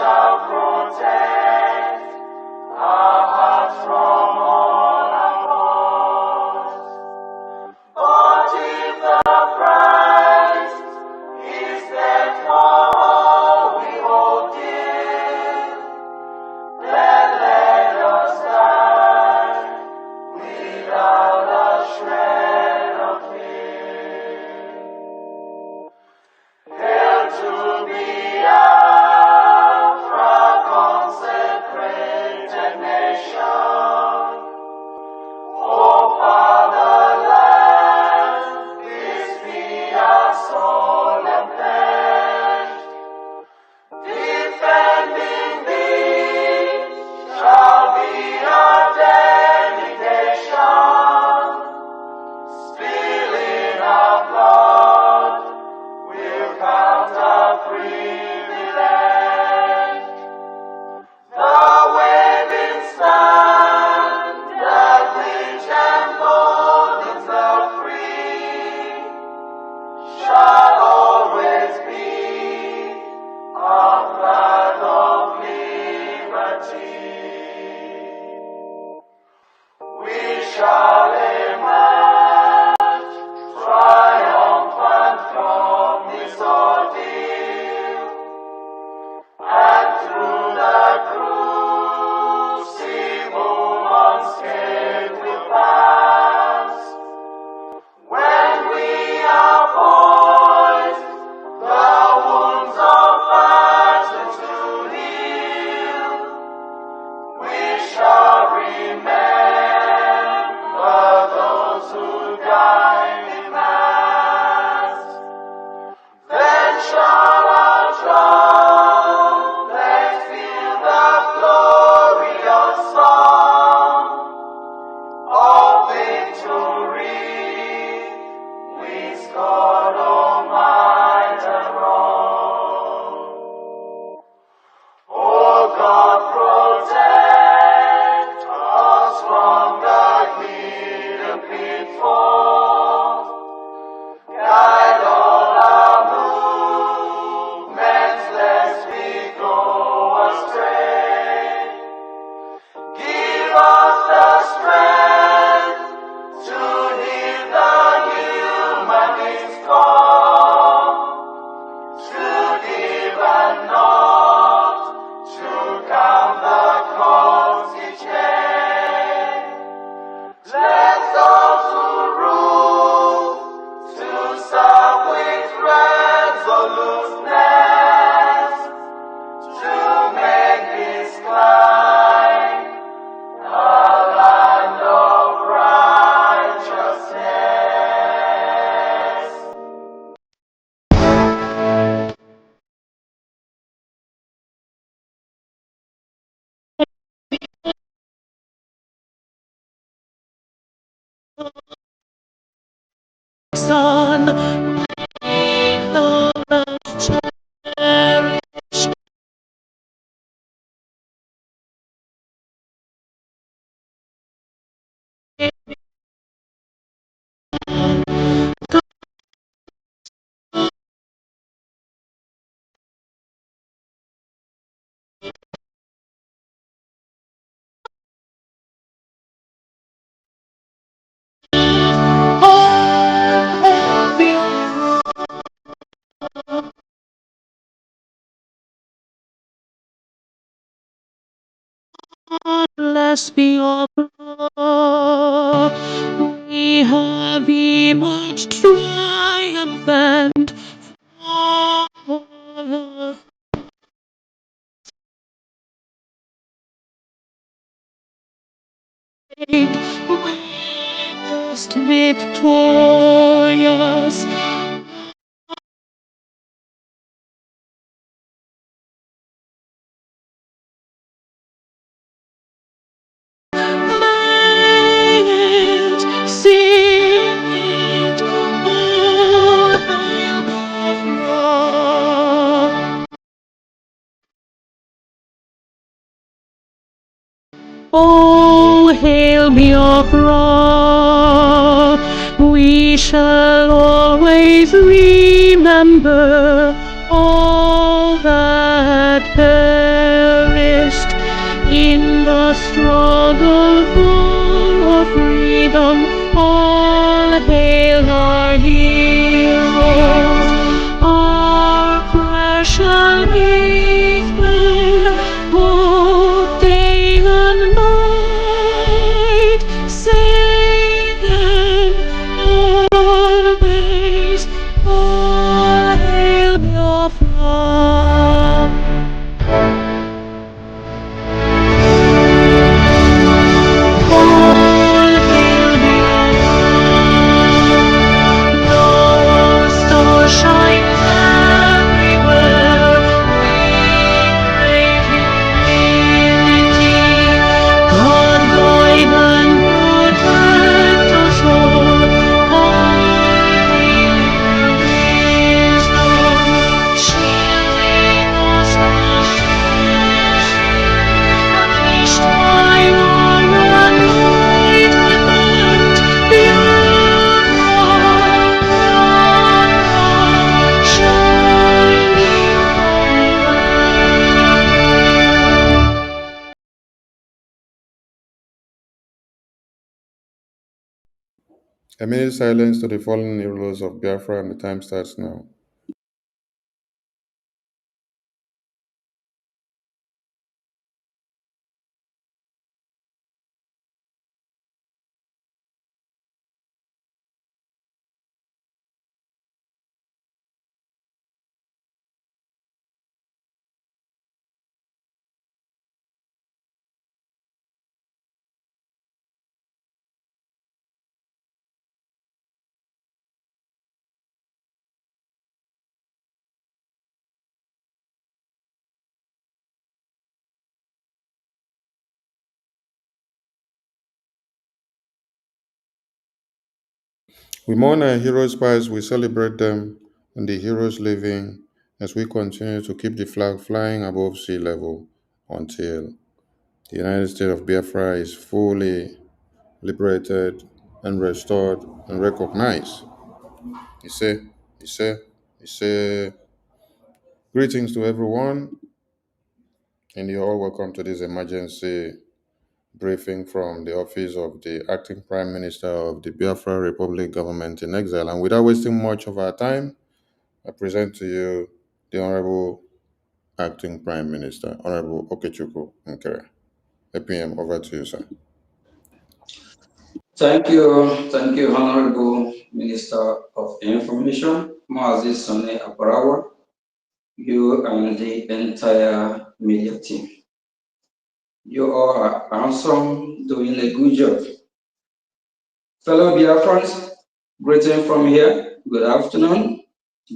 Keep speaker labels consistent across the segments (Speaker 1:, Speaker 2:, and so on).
Speaker 1: shall protect our hearts from all our faults. But if the price is that for all we hold dear, then let us die without a shred of fear. Hail to be Alpha, consecrated nation. O Fatherland, this be our solemn pledge. Defending thee shall be our dedication. Spilling our blood will count our privilege. The waving standard which emboldens the free shall always be our flag of liberty. We shall emerge triumphant from this ordeal, and through the crucible unscathed we'll pass. When we are poised, the wounds of battle to heal, we shall remember those who died in mass. Then shall our trumpets fill the glorious song of victory. We scored all might and wrong. Oh God, protect us from the hidden pitfalls. Guide all our movements lest we go astray. Give us the strength to hear the humanist call, to give and not to count the cost each day. Let those who rule to serve with resoluteness, to make this climb a land of righteousness.
Speaker 2: Son, love us cherish. Blessed be your brow. We have emerged triumphant forward. We're just victorious. Sing it, all hail the rock. Oh, hail me of rock. We shall always remember all that the struggle for freedom. All hail our heroes, our precious men, who day and night sing and always all hail your flag.
Speaker 3: A minute silence to the fallen heroes of Biafra, and the time starts now. We mourn our heroes past, we celebrate them and the heroes living as we continue to keep the flag flying above sea level until the United States of Biafra is fully liberated and restored and recognized. You say, you say, you say, greetings to everyone, and you're all welcome to this emergency briefing from the office of the acting prime minister of the Biafra Republic government in exile. And without wasting much of our time, I present to you the Honorable Acting Prime Minister, Honorable Okechukwu Nkere. APM, over to you, sir.
Speaker 4: Thank you, Honorable Minister of Information, Mazi Sone Aparawa, you and the entire media team. You are awesome, doing a good job. Fellow Biafrans, greeting from here. Good afternoon,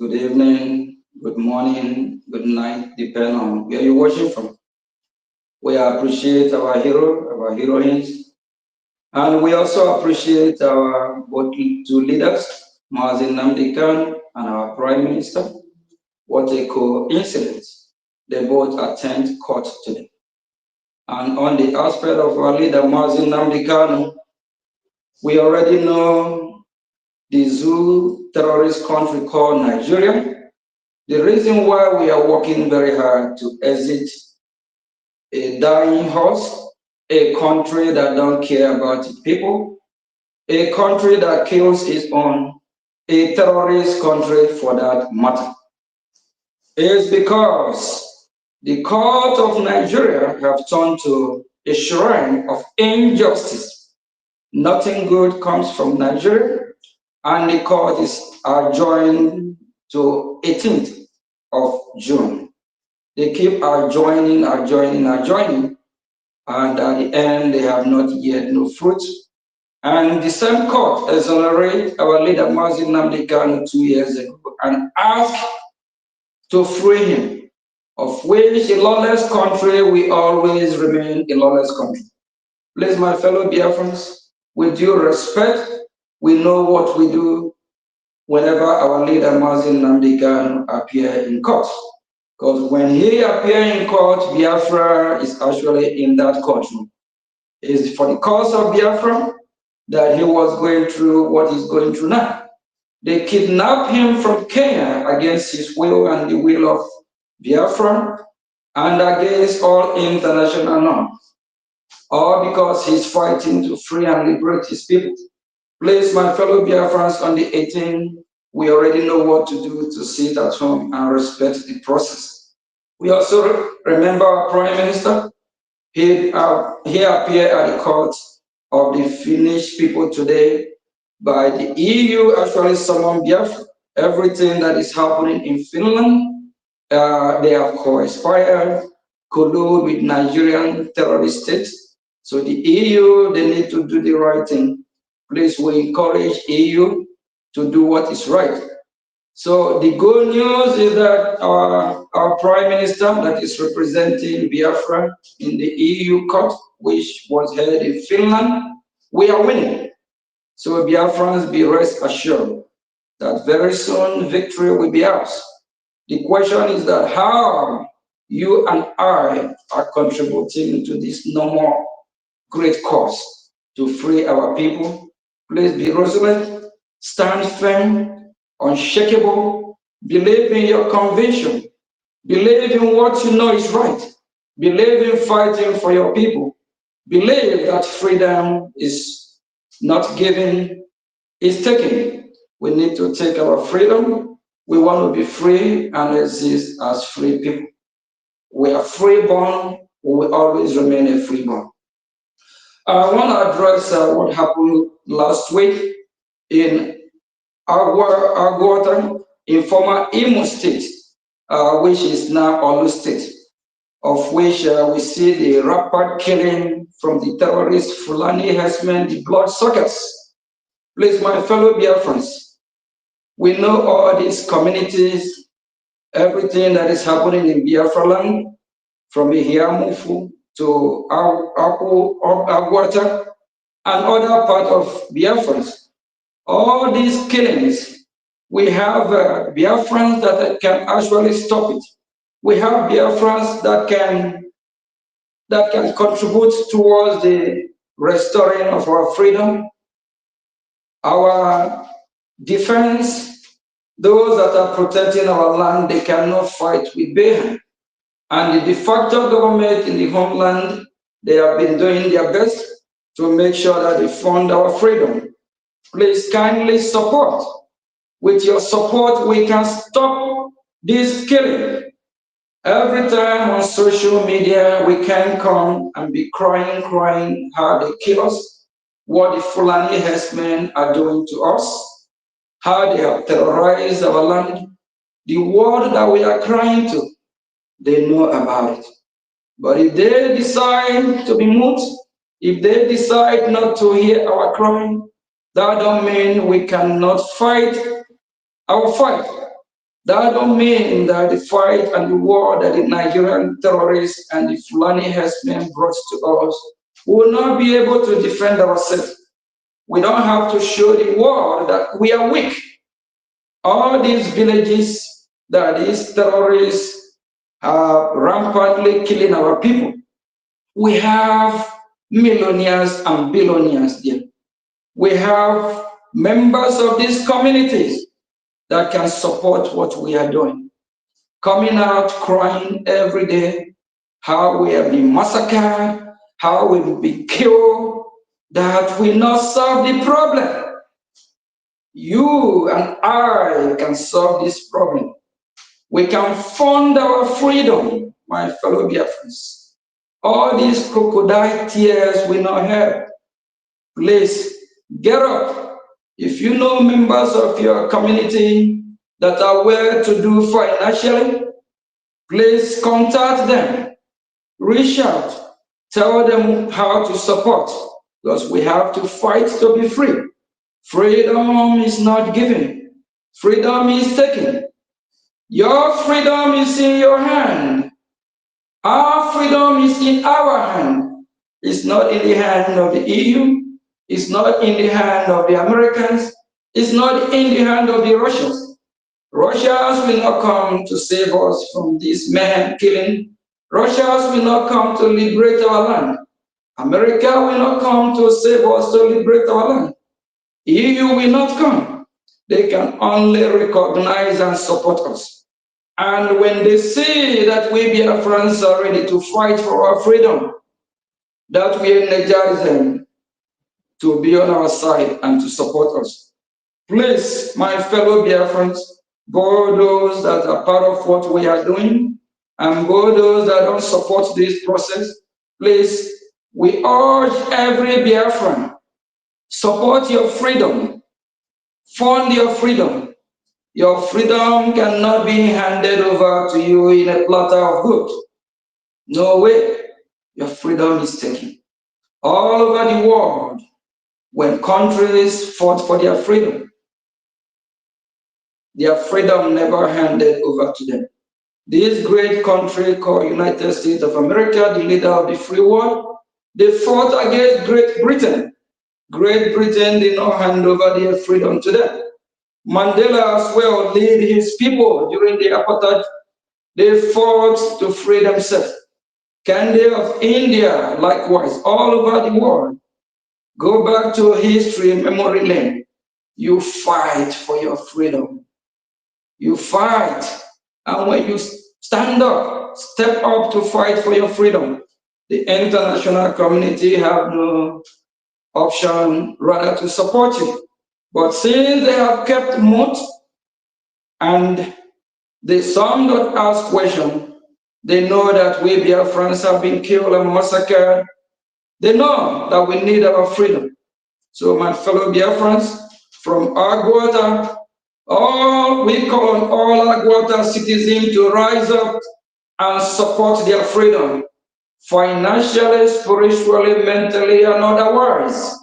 Speaker 4: good evening, good morning, good night, depending on where you're watching from. We appreciate our hero, our heroines, and we also appreciate our both two leaders, Mazin Namdekan and our Prime Minister. What a coincidence. They both attend court today. And on the aspect of our leader, Mazin Namdekan, we already know the zoo terrorist country called Nigeria. The reason why we are working very hard to exit a dying horse, a country that don't care about its people, a country that kills its own, a terrorist country for that matter, is because the court of Nigeria have turned to a shrine of injustice. Nothing good comes from Nigeria, and the court is adjourned to 18th of June. They keep adjourning, and at the end they have not yet no fruit. And the same court exonerated our leader Mazin Nnamdi Kanu 2 years ago and asked to free him, of which a lawless country will always remain a lawless country. Please, my fellow Biafrans, with due respect, we know what we do whenever our leader Mazin Nnamdi Kanu appear in court. Because when he appear in court, Biafra is actually in that courtroom. It is for the cause of Biafra that he was going through what he's going through now. They kidnapped him from Kenya against his will and the will of Biafra and against all international norms. or because he's fighting to free and liberate his people. Please, my fellow Biafrans, on the 18th, we already know what to do to sit at home and respect the process. We also remember our Prime Minister. He appeared at the court of the Finnish people today by the EU actually summoned Biafra. Everything that is happening in Finland, they have co-inspired, collude with Nigerian terrorist states. So the EU, they need to do the right thing. Please, we encourage EU to do what is right. So the good news is that our Prime Minister that is representing Biafra in the EU court, which was held in Finland, we are winning. So Biafrans, be rest assured that very soon victory will be ours. The question is that how you and I are contributing to this normal great cause to free our people. Please be resolute, stand firm, unshakable, believe in your conviction, believe in what you know is right, believe in fighting for your people, believe that freedom is not given, it's taken. We need to take our freedom. We want to be free and exist as free people. We are freeborn, we will always remain a freeborn. I want to address what happened last week in Agwata, in former Imo State, which is now Olu State, of which we see the rapid killing from the terrorist Fulani herdsmen, the bloodsuckers. Please, my fellow Biafrans, we know all these communities, everything that is happening in Biafra land, from Ihiamufu to Agwata and other part of Biafrans. All these killings, we have Biafrans that can actually stop it. We have Biafrans that can contribute towards the restoring of our freedom, our defense. Those that are protecting our land, they cannot fight with bare hand. And the de facto government in the homeland, they have been doing their best to make sure that they fund our freedom. Please kindly support. With your support, we can stop this killing. Every time on social media, we can come and be crying how they kill us, what the Fulani herdsmen are doing to us, how they have terrorized our land. The world that we are crying to, they know about it. But if they decide to be mute, if they decide not to hear our cry, that don't mean we cannot fight our fight. That don't mean that the fight and the war that the Nigerian terrorists and the Fulani herdsmen brought to us will not be able to defend ourselves. We don't have to show the world that we are weak. All these villages that these terrorists are rampantly killing our people, we have millionaires and billionaires there. We have members of these communities that can support what we are doing, coming out crying every day, how we have been massacred, how we will be killed, that will not solve the problem. You and I can solve this problem. We can fund our freedom, my fellow Biafrans. All these crocodile tears will not help. Please get up. If you know members of your community that are well to do financially, please contact them. Reach out. Tell them how to support, because we have to fight to be free. Freedom is not given. Freedom is taken. Your freedom is in your hand. Our freedom is in our hand. It's not in the hand of the EU. It's not in the hand of the Americans. It's not in the hand of the Russians. Russians will not come to save us from this mayhem killing. Russians will not come to liberate our land. America will not come to save us to liberate our land. EU will not come. They can only recognize and support us. And when they see that we Biafrans are ready to fight for our freedom, that we energize them to be on our side and to support us. Please, my fellow Biafrans, both those that are part of what we are doing and both those that don't support this process, please, we urge every Biafran, support your freedom, fund your freedom. Your freedom cannot be handed over to you in a platter of gold. No way. Your freedom is taken. All over the world, when countries fought for their freedom never handed over to them. This great country called United States of America, the leader of the free world, they fought against Great Britain. Great Britain did not hand over their freedom to them. Mandela as well led his people during the apartheid. They fought to free themselves. Gandhi of India, likewise, all over the world. Go back to history, memory lane. You fight for your freedom. You fight. And when you stand up, step up to fight for your freedom, the international community have no option rather to support you. But since they have kept mute and they some don't ask questions, they know that we Biafrans have been killed and massacred. They know that we need our freedom. So my fellow Biafrans, from Agwata, we call on all Agwata citizens to rise up and support their freedom, financially, spiritually, mentally, and otherwise.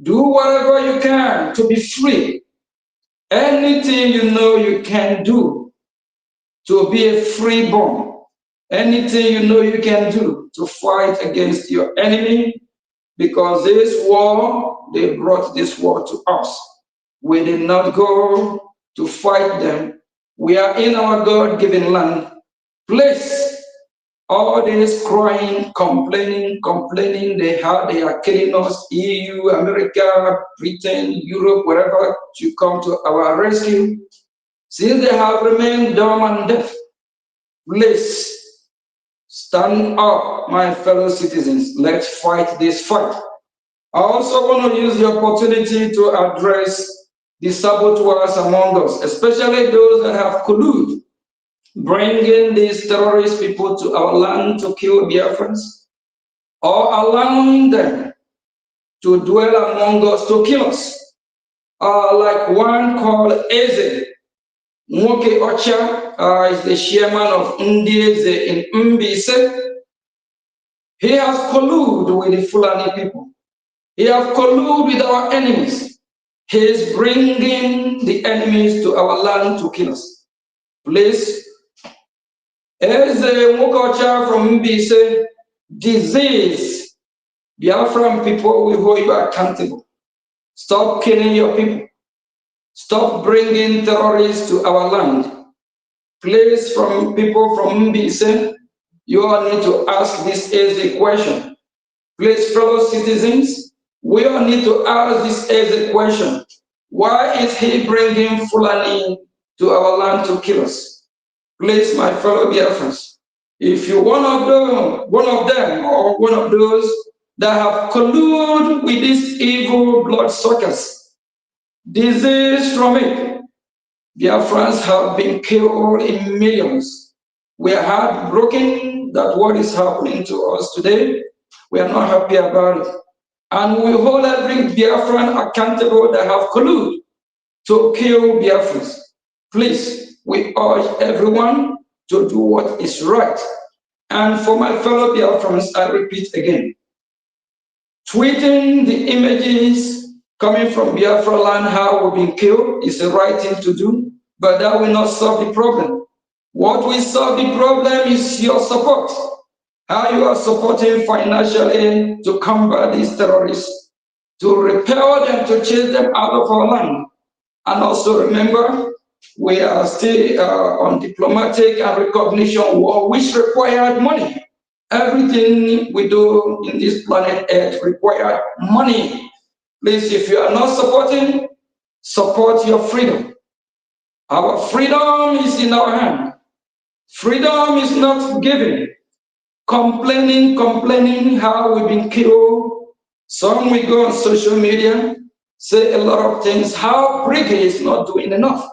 Speaker 4: Do whatever you can to be free. Anything you know you can do to be a freeborn. Anything you know you can do to fight against your enemy, because this war, they brought this war to us. We did not go to fight them. We are in our God-given land. Please, all this crying, complaining, they are killing us, EU, America, Britain, Europe, wherever, to come to our rescue. Since they have remained dumb and deaf, please, stand up, my fellow citizens. Let's fight this fight. I also want to use the opportunity to address the saboteurs among us, especially those that have colluded, bringing these terrorist people to our land to kill Biafrans, or allowing them to dwell among us to kill us. Like one called Eze Nwoke Ocha, is the chairman of Ndieze in Mbise. He has colluded with the Fulani people. He has colluded with our enemies. He is bringing the enemies to our land to kill us. Please, as a Mokocha from Mbise, disease, Biafran people will hold you accountable. Stop killing your people. Stop bringing terrorists to our land. Please, from people from Mbise, you all need to ask this as a question. Please, fellow citizens, we all need to ask this as a question. Why is he bringing Fulani to our land to kill us? Please, my fellow Biafrans, if you're one of them or one of those that have colluded with these evil bloodsuckers, disease from it, Biafrans have been killed in millions. We are heartbroken that what is happening to us today. We are not happy about it. And we hold every Biafran accountable that have colluded to kill Biafrans. Please, we urge everyone to do what is right. And for my fellow Biafrans, I repeat again, tweeting the images coming from Biafra land, how we've been killed, is the right thing to do, but that will not solve the problem. What will solve the problem is your support. How you are supporting financially to combat these terrorists, to repel them, to chase them out of our land. And also remember, we are still on diplomatic and recognition war, which required money. Everything we do in this planet Earth requires money. Please, if you are not supporting, support your freedom. Our freedom is in our hand. Freedom is not given. complaining how we've been killed. Some will go on social media, say a lot of things, how Brgie is not doing enough,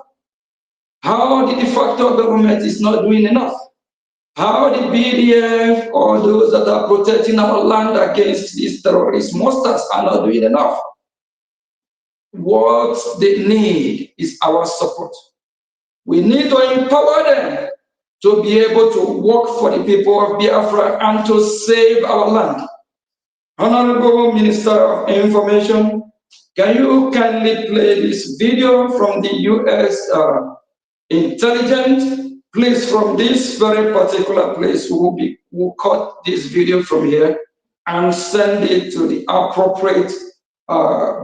Speaker 4: how the de facto government is not doing enough, how the BDF or those that are protecting our land against these terrorist monsters are not doing enough. What they need is our support. We need to empower them to be able to work for the people of Biafra and to save our land. Honorable Minister of Information, can you kindly play this video from the U.S. intelligence? Please, from this very particular place, we'll cut this video from here and send it to the appropriate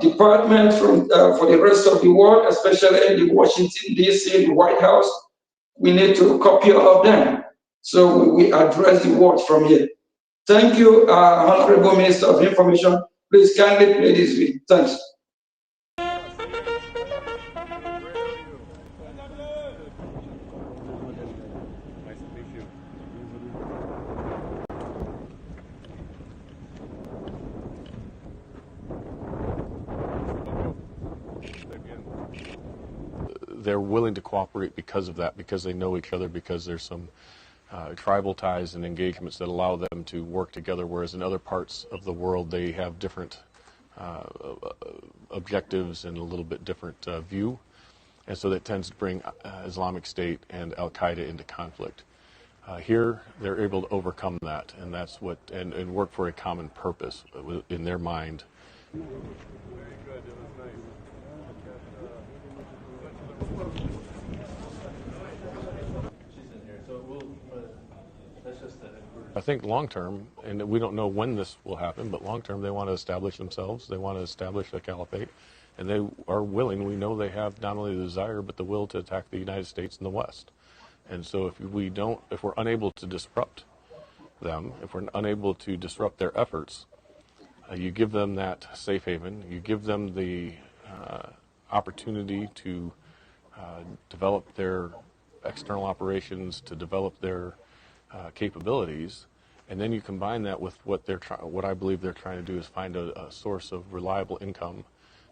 Speaker 4: department for the rest of the world, especially the Washington, D.C., the White House. We need to copy all of them. So we address the world from here. Thank you, Honorable Minister of Information. Please kindly play this video. Thanks.
Speaker 5: They're willing to cooperate because of that, because they know each other, because there's some tribal ties and engagements that allow them to work together, whereas in other parts of the world they have different objectives and a little bit different view, and so that tends to bring Islamic State and Al-Qaeda into conflict. Here they're able to overcome that, and that's what and work for a common purpose in their mind. Very good. It was nice. I think long term, and we don't know when this will happen, but long term they want to establish themselves. They want to establish a caliphate, and they are willing. We know they have not only the desire but the will to attack the United States and the West. And so if we're unable to disrupt them, if we're unable to disrupt their efforts, you give them that safe haven. You give them the opportunity to develop their external operations, to develop their capabilities, and then you combine that with what I believe they're trying to do is find a source of reliable income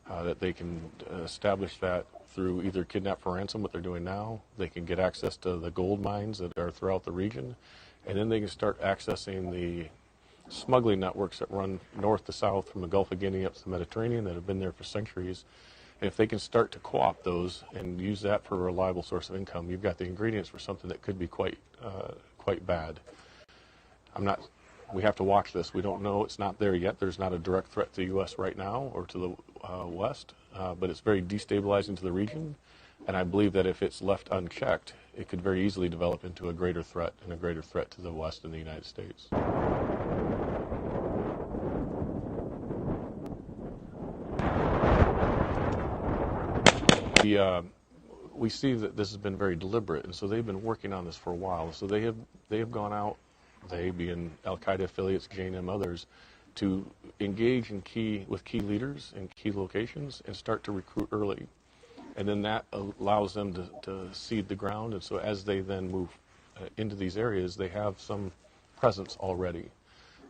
Speaker 5: that they can establish that through either kidnap for ransom, what they're doing now. They can get access to the gold mines that are throughout the region, and then they can start accessing the smuggling networks that run north to south from the Gulf of Guinea up to the Mediterranean that have been there for centuries. And if they can start to co-opt those and use that for a reliable source of income, you've got the ingredients for something that could be quite bad. We have to watch this. We don't know. It's not there yet. There's not a direct threat to the U.S. right now or to the West, but it's very destabilizing to the region. And I believe that if it's left unchecked, it could very easily develop into a greater threat and a greater threat to the West and the United States. We see that this has been very deliberate, and so they've been working on this for a while. So they have gone out, they being Al-Qaeda affiliates, JNM, others, to engage with key leaders in key locations and start to recruit early. And then that allows them to seed the ground, and so as they then move into these areas, they have some presence already.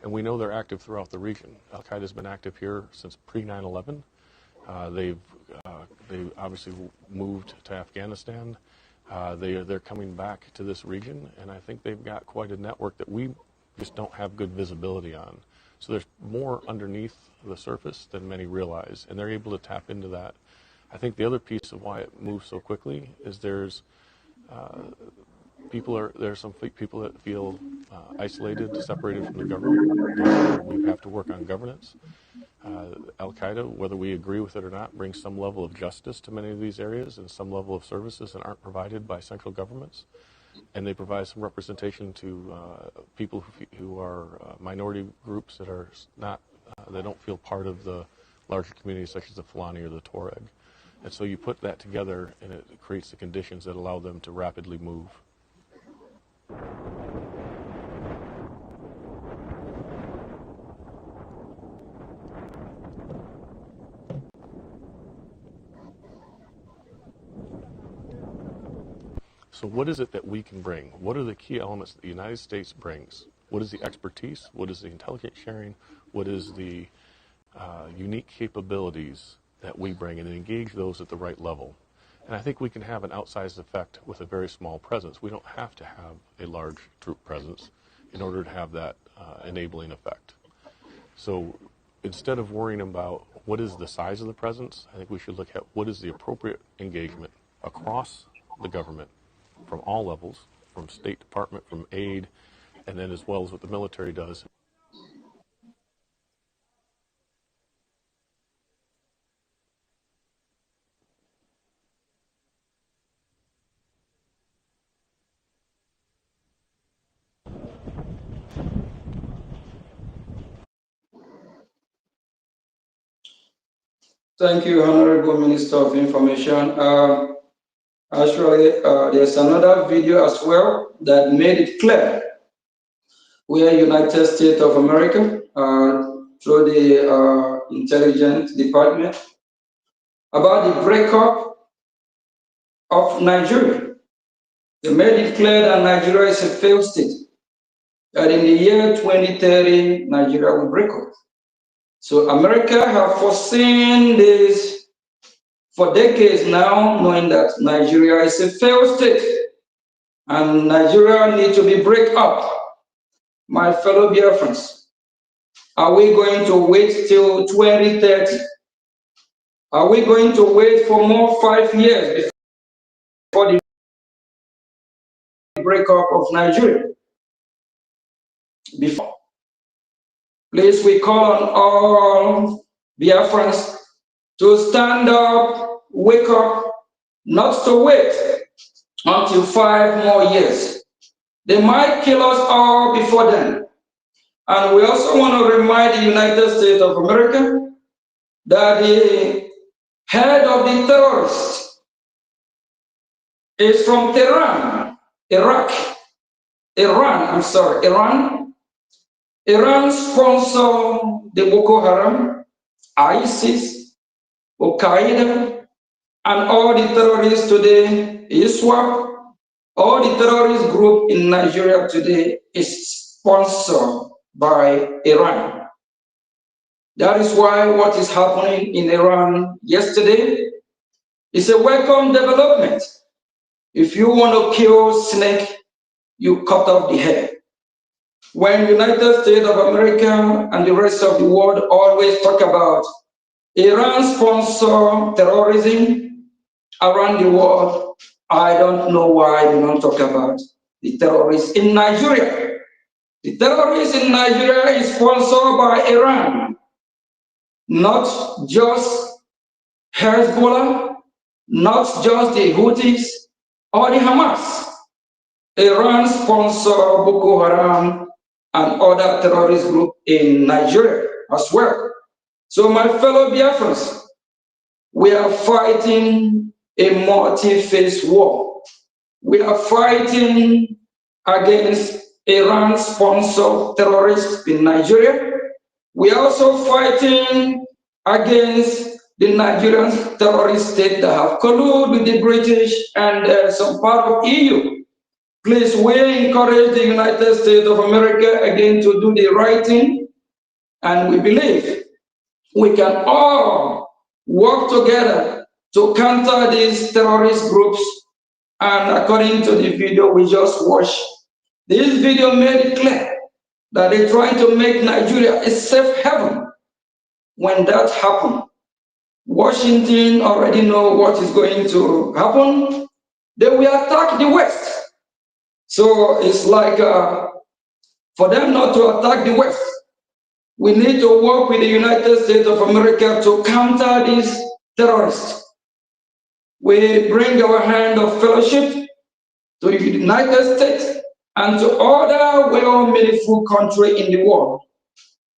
Speaker 5: And we know they're active throughout the region. Al-Qaeda's been active here since pre-9/11. They've obviously moved to Afghanistan. They're coming back to this region, and I think they've got quite a network that we just don't have good visibility on. So there's more underneath the surface than many realize, and they're able to tap into that. I think the other piece of why it moves so quickly is there's some people that feel isolated, separated from the government. We have to work on governance. Al-Qaeda, whether we agree with it or not, brings some level of justice to many of these areas and some level of services that aren't provided by central governments. And they provide some representation to people who are minority groups that are not, they don't feel part of the larger communities such as the Fulani or the Tuareg. And so you put that together and it creates the conditions that allow them to rapidly move. So what is it that we can bring? What are the key elements that the United States brings What is the expertise? What is the intelligence sharing? What is the unique capabilities that we bring, and engage those at the right level? And I think we can have an outsized effect with a very small presence. We don't have to have a large troop presence in order to have that enabling effect. So instead of worrying about what is the size of the presence, I think we should look at what is the appropriate engagement across the government from all levels, from State Department, from aid, and then as well as what the military does.
Speaker 4: Thank you, Honorable Minister of Information. Actually, there's another video as well that made it clear where United States of America, through the intelligence department, about the breakup of Nigeria. They made it clear that Nigeria is a failed state, that in the year 2030, Nigeria will break up. So America have foreseen this for decades now, knowing that Nigeria is a failed state and Nigeria needs to be break up. My fellow Biafrans, are we going to wait till 2030? Are we going to wait for more 5 years before the breakup of Nigeria? Before, please, we call on all Biafrans to stand up, wake up, not to wait until 5 more years. They might kill us all before then. And we also want to remind the United States of America that the head of the terrorists is from Tehran, Iran. Iran sponsors the Boko Haram, ISIS, Al Qaeda, and all the terrorists today, ISWAP, all the terrorist group in Nigeria today is sponsored by Iran. That is why what is happening in Iran yesterday is a welcome development. If you want to kill snake, you cut off the head. When United States of America and the rest of the world always talk about Iran sponsor terrorism around the world, I don't know why they don't talk about the terrorists in Nigeria. The terrorists in Nigeria is sponsored by Iran, not just Hezbollah, not just the Houthis or the Hamas. Iran sponsors Boko Haram and other terrorist groups in Nigeria as well. So my fellow Biafrans, we are fighting a multi-phase war. We are fighting against Iran-sponsored terrorists in Nigeria. We are also fighting against the Nigerian terrorist state that have colluded with the British and some part of EU. Please, we encourage the United States of America again to do the right thing, and we believe we can all work together to counter these terrorist groups. And according to the video we just watched, this video made it clear that they're trying to make Nigeria a safe haven. When that happens, Washington already know what is going to happen. They will attack the West. So it's like for them not to attack the West, we need to work with the United States of America to counter these terrorists. We bring our hand of fellowship to the United States and to other well-meaningful countries in the world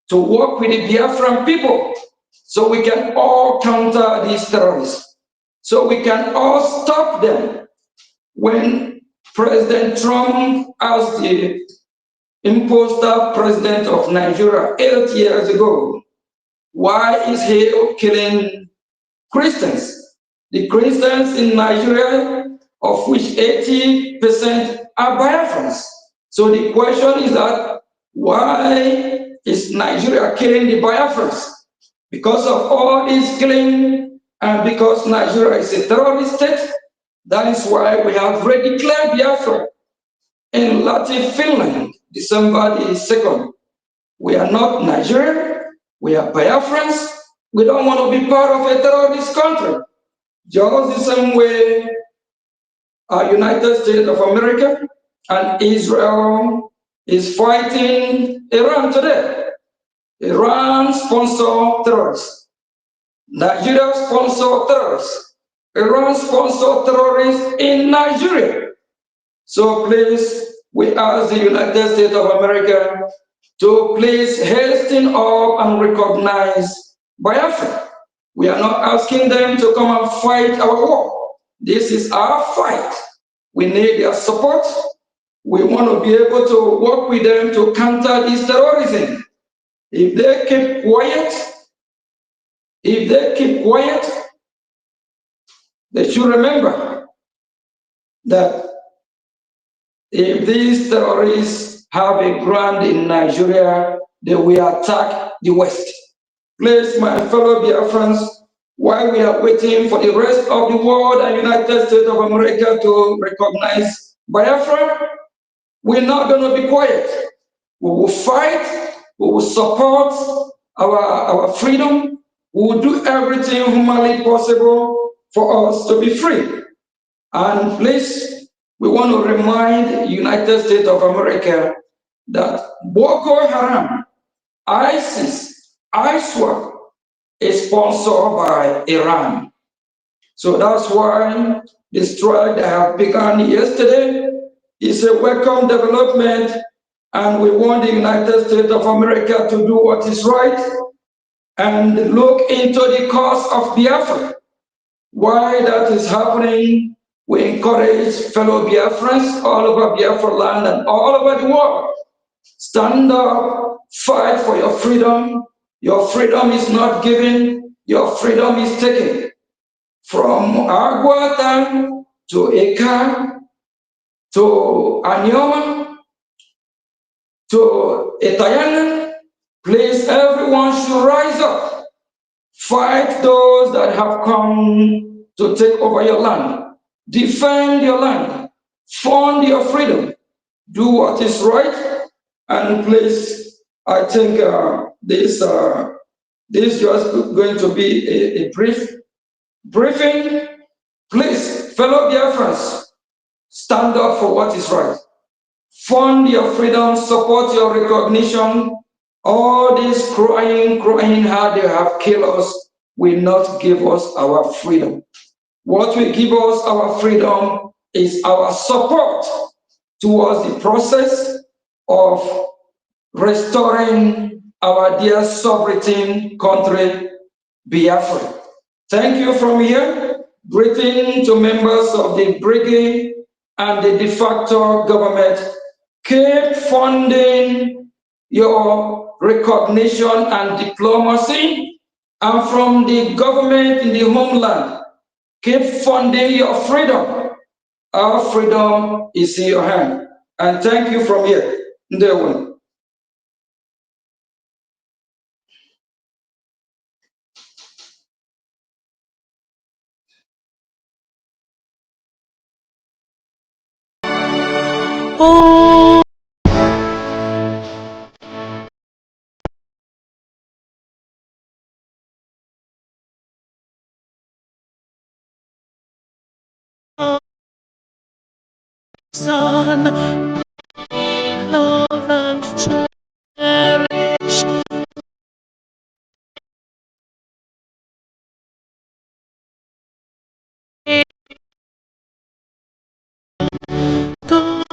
Speaker 4: to work with the Biafran people so we can all counter these terrorists, so we can all stop them. When President Trump asked the imposter president of Nigeria 8 years ago, why is he killing Christians? The Christians in Nigeria, of which 80% are Biafrans. So the question is that Why is Nigeria killing the Biafrans? Because of all this killing and because Nigeria is a terrorist state, that is why we have already declared Biafra in Latin Finland, December the 2nd. We are not Nigerian, we are Biafrans. We don't want to be part of a terrorist country. Just the same way United States of America and Israel is fighting Iran today. Iran sponsor terrorists. Nigeria sponsor terrorists. Iran sponsor terrorists in Nigeria. So please, we ask the United States of America to please hasten up and recognize Biafra. We are not asking them to come and fight our war. This is our fight. We need their support. We want to be able to work with them to counter this terrorism. If they keep quiet, they should remember that if these terrorists have a ground in Nigeria, they will attack the West. Please, my fellow Biafrans, while we are waiting for the rest of the world and United States of America to recognize Biafra, we're not going to be quiet. We will fight, we will support our freedom, we will do everything humanly possible for us to be free. And please, we want to remind the United States of America that Boko Haram, ISIS, ISWAP is sponsored by Iran. So that's why the strike that have begun yesterday is a welcome development, and we want the United States of America to do what is right and look into the cause of Biafra. Why that is happening, we encourage fellow Biafrans all over Biafra land and all over the world. Stand up, fight for your freedom. Your freedom is not given, your freedom is taken. From Aguatan to Eka to Anyoma to Etayana, please, everyone should rise up. Fight those that have come to take over your land. Defend your land. Fund your freedom. Do what is right. And please, I think this is just going to be a briefing. Please, fellow Biafrans, stand up for what is right. Fund your freedom, support your recognition. All this crying how they have killed us will not give us our freedom. What will give us our freedom is our support towards the process of restoring our dear sovereign country, Biafra. Thank you from here. Greeting to members of the Brgie and the de facto government. Keep funding your recognition and diplomacy, and from the government in the homeland, keep funding your freedom. Our freedom is in your hand. And thank you from here. Ndewo.
Speaker 2: Oh, son, love and cherish. God,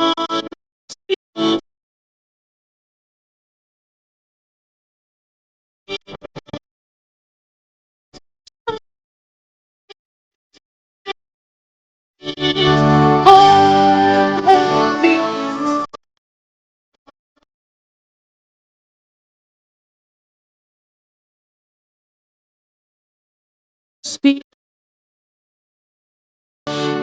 Speaker 2: all the speak.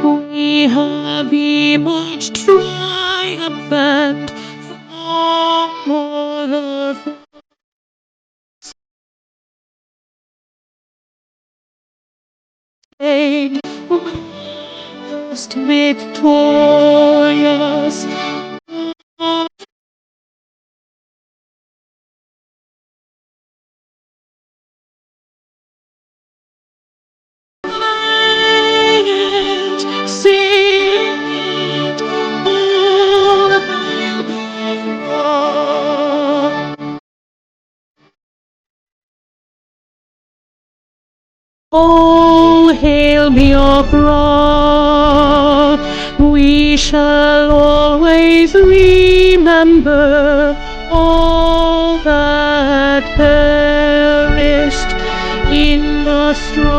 Speaker 2: We have emerged triumphant from victorious. Sing all about. Oh, hail me, O cross. We shall always remember all that perished in the strife.